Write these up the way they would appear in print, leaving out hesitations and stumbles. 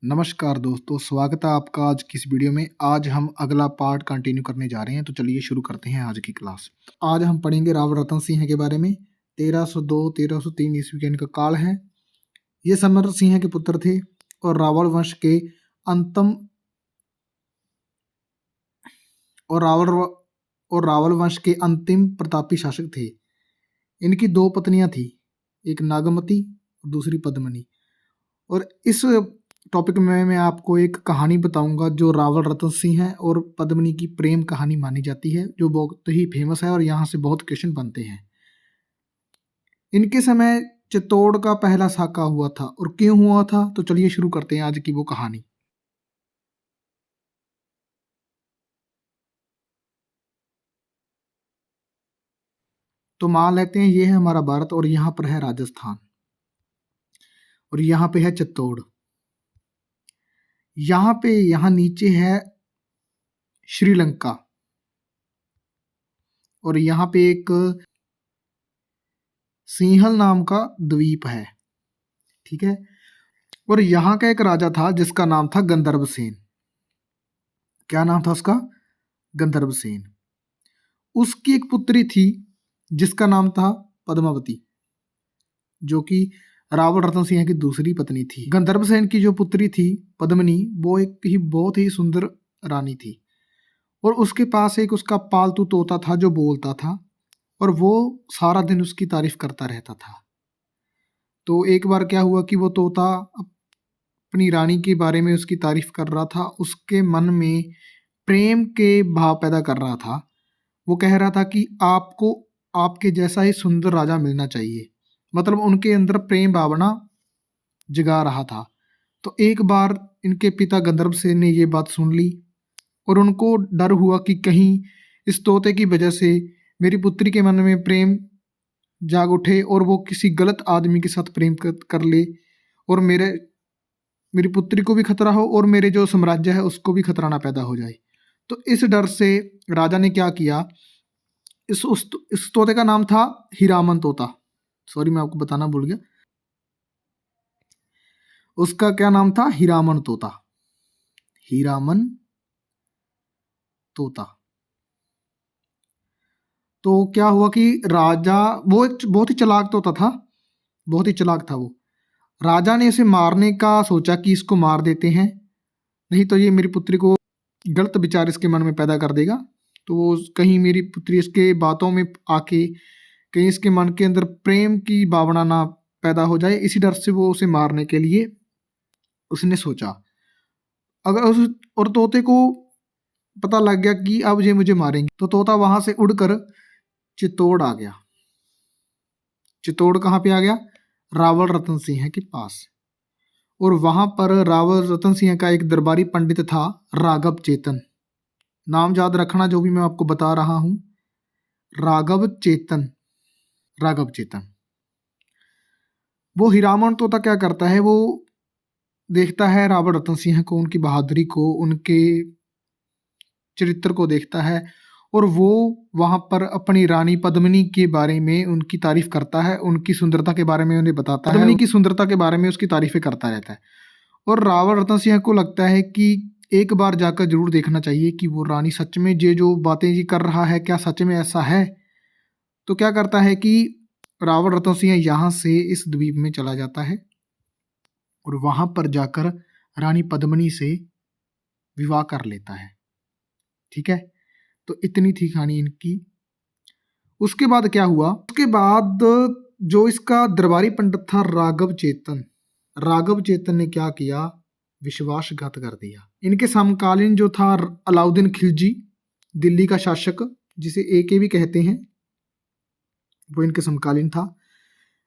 नमस्कार दोस्तों, स्वागत है आपका आज की इस वीडियो में। आज हम अगला पार्ट कंटिन्यू करने जा रहे हैं, तो चलिए शुरू करते हैं आज की क्लास। आज हम पढ़ेंगे रावल रतन सिंह के बारे में। 1302-1303 ईस्वी का इनका काल है। ये समर सिंह के पुत्र थे और रावल वंश के अंतम और रावल वंश के अंतिम प्रतापी शासक थे। इनकी दो पत्नियां थी, एक नागमती और दूसरी पद्मिनी। और इस टॉपिक में मैं आपको एक कहानी बताऊंगा जो रावल रतन सिंह है और पद्मिनी की प्रेम कहानी मानी जाती है, जो बहुत ही फेमस है और यहाँ से बहुत क्वेश्चन बनते हैं। इनके समय चित्तौड़ का पहला साका हुआ था, और क्यों हुआ था तो चलिए शुरू करते हैं आज की वो कहानी। तो मान लेते हैं ये है हमारा भारत और यहाँ पर है राजस्थान और यहाँ पे है चित्तौड़। यहाँ नीचे है श्रीलंका और यहाँ पे एक सिंहल नाम का द्वीप है, ठीक है। और यहाँ का एक राजा था जिसका नाम था गंधर्व सेन। क्या नाम था उसका? गंधर्व सेन। उसकी एक पुत्री थी जिसका नाम था पद्मावती, जो कि रावल रतन सिंह की दूसरी पत्नी थी। गंधर्व सेन की जो पुत्री थी पद्मिनी, वो एक ही बहुत ही सुंदर रानी थी और उसके पास एक उसका पालतू तोता था जो बोलता था और वो सारा दिन उसकी तारीफ करता रहता था। तो एक बार क्या हुआ कि वो तोता अपनी रानी के बारे में उसकी तारीफ कर रहा था, उसके मन में प्रेम के भाव पैदा कर रहा था। वो कह रहा था कि आपको आपके जैसा ही सुंदर राजा मिलना चाहिए, मतलब उनके अंदर प्रेम भावना जगा रहा था। तो एक बार इनके पिता गंधर्व सेन ने ये बात सुन ली और उनको डर हुआ कि कहीं इस तोते की वजह से मेरी पुत्री के मन में प्रेम जाग उठे और वो किसी गलत आदमी के साथ प्रेम कर ले और मेरी पुत्री को भी खतरा हो और मेरे जो साम्राज्य है उसको भी खतरा ना पैदा हो जाए। तो इस डर से राजा ने क्या किया, इस तोते का नाम था हीरामन तोता। सॉरी, मैं आपको बताना भूल गया, उसका क्या नाम था? हीरामन तोता। हीरामन तोता। तो क्या हुआ कि राजा, वो एक बहुत ही चालाक तोता था, बहुत ही चालाक था वो। राजा ने इसे मारने का सोचा कि इसको मार देते हैं, नहीं तो ये मेरी पुत्री को गलत विचार इसके मन में पैदा कर देगा। तो वो कहीं मेरी पुत्री इसके बातों में आके कहीं इसके मन के अंदर प्रेम की भावना ना पैदा हो जाए, इसी डर से वो उसे मारने के लिए उसने सोचा। अगर उस और तोते को पता लग गया कि अब ये मुझे मारेंगे, तो तोता वहां से उड़कर चित्तौड़ आ गया। चित्तौड़ कहाँ पे आ गया? रावल रतन सिंह के पास। और वहां पर रावल रतन सिंह का एक दरबारी पंडित था, राघव चेतन। नाम याद रखना जो भी मैं आपको बता रहा हूं, राघव चेतन। राघव चेतन। वो हीरामन तोता क्या करता है, वो देखता है रावल रतन सिंह को, उनकी बहादुरी को, उनके चरित्र को देखता है और वो वहां पर अपनी रानी पद्मिनी के बारे में उनकी तारीफ करता है, उनकी सुंदरता के बारे में उन्हें बताता है, पद्मिनी की सुंदरता के बारे में उसकी तारीफें करता रहता है। और रावल रतन सिंह को लगता है कि एक बार जाकर जरूर देखना चाहिए कि वो रानी सच में ये जो बातें ये कर रहा है, क्या सच में ऐसा है। तो क्या करता है कि रावल रतन सिंह यहाँ से इस द्वीप में चला जाता है और वहां पर जाकर रानी पद्मिनी से विवाह कर लेता है, ठीक है। तो इतनी थी कहानी इनकी। उसके बाद क्या हुआ? उसके बाद जो इसका दरबारी पंडित था राघव चेतन ने क्या किया? विश्वासघात कर दिया। इनके समकालीन जो था अलाउद्दीन खिलजी, दिल्ली का शासक जिसे एके भी कहते हैं, वो इनके समकालीन था।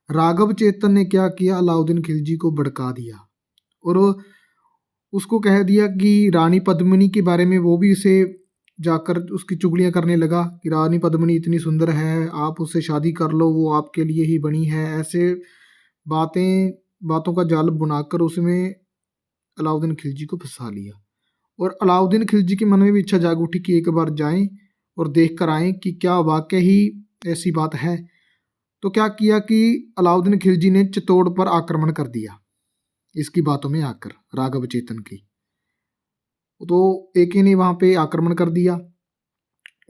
राघव चेतन ने क्या किया? अलाउद्दीन खिलजी को भड़का दिया और उसको कह दिया कि रानी पद्मिनी के बारे में वो भी उसे जाकर उसकी चुगलियां करने लगा कि रानी पद्मिनी इतनी सुंदर है, आप उससे शादी कर लो, वो आपके लिए ही बनी है। ऐसे बातों का जाल बुनाकर उसमें अलाउद्दीन खिलजी को फंसा लिया। और अलाउद्दीन खिलजी के मन में भी इच्छा जाग उठी कि एक बार जाएं और देख कर आएं कि क्या वाकई ही ऐसी बात है। तो क्या किया कि अलाउद्दीन खिलजी ने चित्तौड़ पर आक्रमण कर दिया। इसकी बातों में आकर राघव चेतन की। तो एके ने वहाँ पे आक्रमण कर दिया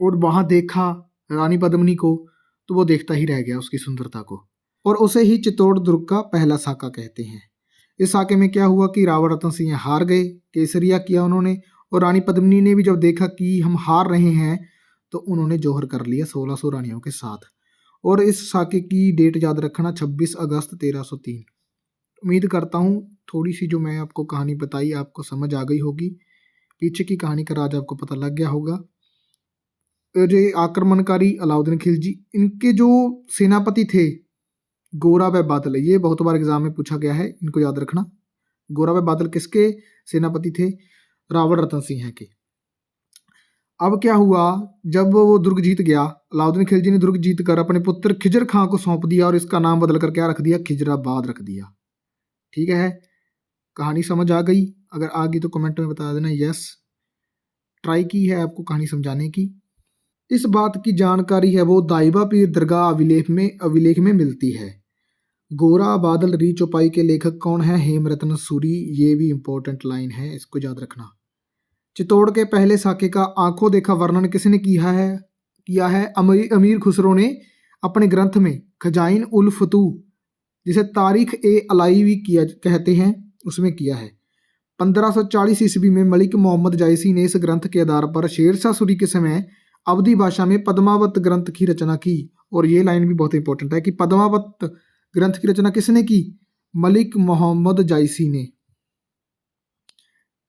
और वहाँ देखा रानी पद्मिनी को, तो वो देखता ही रह गया उसकी सुंदरता को, और उसे ही चित्तौड़ दुर्ग का पहला साका कहते हैं। इस साके में क्या हुआ कि रावण रतन सिंह हार गए, केसरिया किया उन्होंने, और रानी पद्मिनी ने भी जब देखा कि हम हार रहे हैं तो उन्होंने जौहर कर लिया 1600 रानियों के साथ। और इस साके की डेट याद रखना 26 अगस्त 1303। उम्मीद करता हूँ थोड़ी सी जो मैं आपको कहानी बताई आपको समझ आ गई होगी, पीछे की कहानी का राज आपको पता लग गया होगा। ये आक्रमणकारी अलाउद्दीन खिलजी, इनके जो सेनापति थे गोरा व बादल, ये बहुत बार एग्जाम में पूछा गया है, इनको याद रखना। गोरा व बादल किसके सेनापति थे? रावण रतन सिंह के। अब क्या हुआ, जब वो दुर्ग जीत गया, अलाउद्दीन खिलजी ने दुर्ग जीत कर अपने पुत्र खिजर खां को सौंप दिया और इसका नाम बदल कर क्या रख दिया? खिजराबाद रख दिया। ठीक है, कहानी समझ आ गई? अगर आ गई तो कमेंट में बता देना यस। ट्राई की है आपको कहानी समझाने की। इस बात की जानकारी है वो दाइबा पीर दरगाह अभिलेख में मिलती है। गोरा बादल री चौपाई के लेखक कौन है? हेमरत्न सूरी। ये भी इंपॉर्टेंट लाइन है, इसको याद रखना। चित्तौड़ के पहले साके का आंखों देखा वर्णन किसने किया है? अमीर खुसरो ने अपने ग्रंथ में खजाइन उल फतू, जिसे तारीख ए अलाई भी कहते हैं, उसमें किया है। 1540 ईस्वी में मलिक मोहम्मद जायसी ने इस ग्रंथ के आधार पर शेरशाह सूरी के समय अवधी भाषा में पद्मावत ग्रंथ की रचना की। और ये लाइन भी बहुत इंपॉर्टेंट है कि पद्मावत ग्रंथ की रचना किसने की? मलिक मोहम्मद जायसी ने।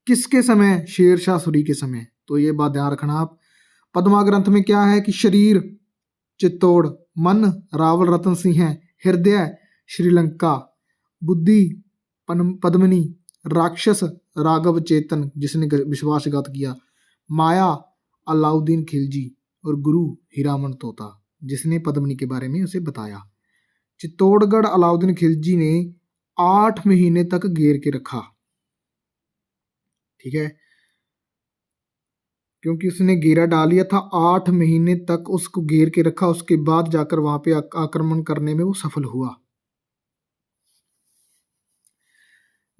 किसके समय? शेरशाह सूरी के समय। तो ये बात ध्यान रखना आप। पद्मा ग्रंथ में क्या है कि शरीर चित्तौड़, मन रावल रतन सिंह है, हृदय श्रीलंका, बुद्धि पद्मिनी, राक्षस राघव चेतन जिसने विश्वासघात किया, माया अलाउद्दीन खिलजी, और गुरु हीरामन तोता जिसने पद्मिनी के बारे में उसे बताया। चित्तौड़गढ़ अलाउद्दीन खिलजी ने 8 महीने तक घेर के रखा। ठीक है, क्योंकि उसने घेरा डाल लिया था, 8 महीने तक उसको घेर के रखा, उसके बाद जाकर वहां पे आक्रमण करने में वो सफल हुआ।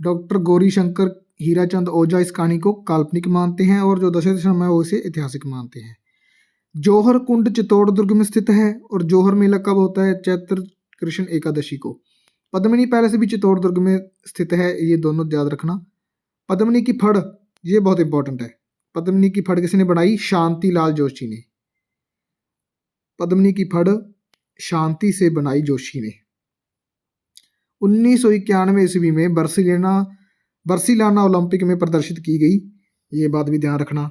डॉक्टर गौरी शंकर हीराचंद ओझा इस कहानी को काल्पनिक मानते हैं और जो दशरथ शर्मा है वो इसे ऐतिहासिक मानते हैं। जौहर कुंड चित्तौड़ दुर्ग में स्थित है और जौहर मेला कब होता है? चैत्र कृष्ण एकादशी को। पद्मिनी पहले से भी चित्तौड़ दुर्ग में स्थित है, ये दोनों याद रखना। पद्मिनी की फड़, ये बहुत इंपॉर्टेंट है। पद्मिनी की फड़ किसने बनाई? शांतिलाल जोशी ने। पद्मिनी की फड़ शांति से बनाई जोशी ने। 1991 ईस्वी में बर्सिलोना ओलंपिक में प्रदर्शित की गई, ये बात भी ध्यान रखना।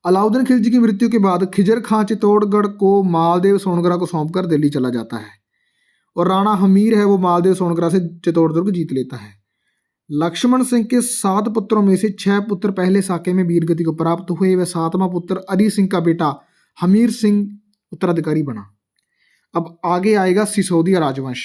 अलाउद्दीन खिलजी की मृत्यु के बाद खिजर खां चित्तौड़गढ़ को मालदेव सोनगरा को सौंपकर दिल्ली चला जाता है और राणा हमीर है वो मालदेव सोनगरा से चित्तौड़ दुर्ग जीत लेता है। लक्ष्मण सिंह के 7 पुत्रों में से 6 पुत्र पहले साके में वीरगति को प्राप्त हुए व 7वां पुत्र अरी सिंह का बेटा हमीर सिंह उत्तराधिकारी बना। अब आगे आएगा सिसोदिया राजवंश।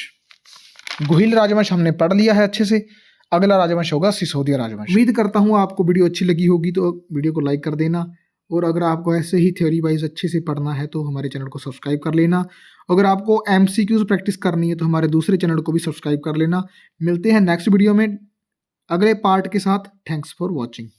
गोहिल राजवंश हमने पढ़ लिया है अच्छे से, अगला राजवंश होगा सिसोदिया राजवंश। उम्मीद करता हूँ आपको वीडियो अच्छी लगी होगी, तो वीडियो को लाइक कर देना, और अगर आपको ऐसे ही थ्योरी वाइज अच्छे से पढ़ना है तो हमारे चैनल को सब्सक्राइब कर लेना। अगर आपको MCQs प्रैक्टिस करनी है तो हमारे दूसरे चैनल को भी सब्सक्राइब कर लेना। मिलते हैं नेक्स्ट वीडियो में अगले पार्ट के साथ। Thanks for watching.